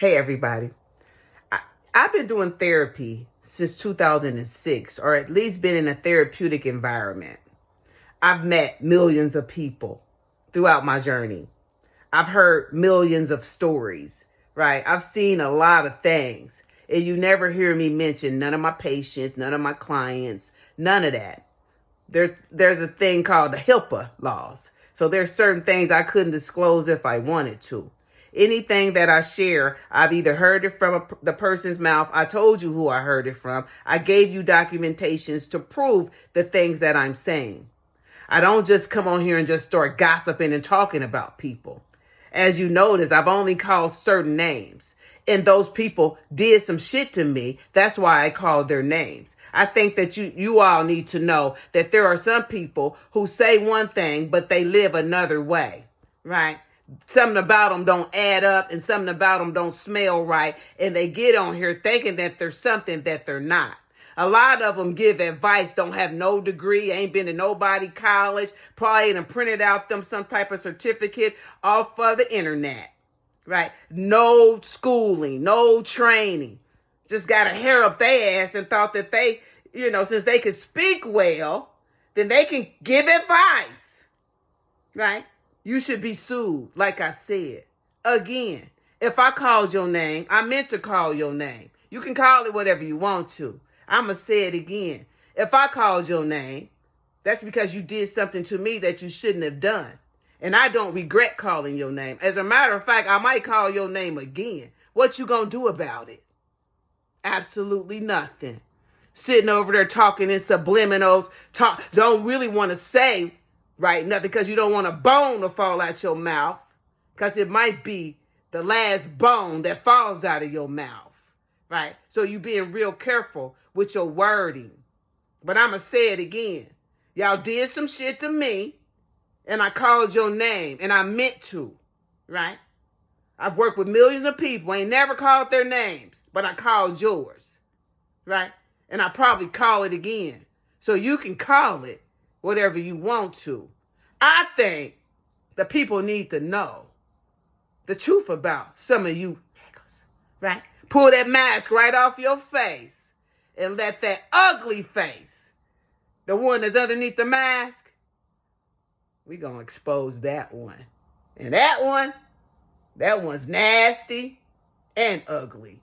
Hey, everybody. I, I've been doing therapy since 2006, or at least been in a therapeutic environment. I've met millions of people throughout my journey. I've heard millions of stories, right? I've seen a lot of things. And you never hear me mention none of my patients, none of my clients, none of that. There's a thing called the HIPAA laws. So there's certain things I couldn't disclose if I wanted to. Anything that I share, I've either heard it from the person's mouth. I told you who I heard it from. I gave you documentations to prove the things that I'm saying. I don't just come on here and just start gossiping and talking about people. As you notice, I've only called certain names. And those people did some shit to me. That's why I called their names. I think that you all need to know that there are some people who say one thing, but they live another way, right? Something about them don't add up and something about them don't smell right. And they get on here thinking that there's something that they're not. A lot of them give advice, don't have no degree, ain't been to nobody college, probably ain't printed out them some type of certificate off of the internet, right? No schooling, no training. Just got a hair up their ass and thought that they, since they could speak well, then they can give advice, right? You should be sued, like I said. Again, if I called your name, I meant to call your name. You can call it whatever you want to. I'm going to say it again. If I called your name, that's because you did something to me that you shouldn't have done. And I don't regret calling your name. As a matter of fact, I might call your name again. What you going to do about it? Absolutely nothing. Sitting over there talking in subliminals, don't really want to say right nothing because you don't want a bone to fall out your mouth because it might be the last bone that falls out of your mouth. Right? So you being real careful with your wording. But I'm going to say it again. Y'all did some shit to me, and I called your name, and I meant to. Right? I've worked with millions of people. I ain't never called their names, but I called yours. Right? And I probably call it again. So you can call it whatever you want to. I think the people need to know the truth about some of you niggas. Right? Pull that mask right off your face and let that ugly face, the one that's underneath the mask, we going to expose that one. And that one's nasty and ugly.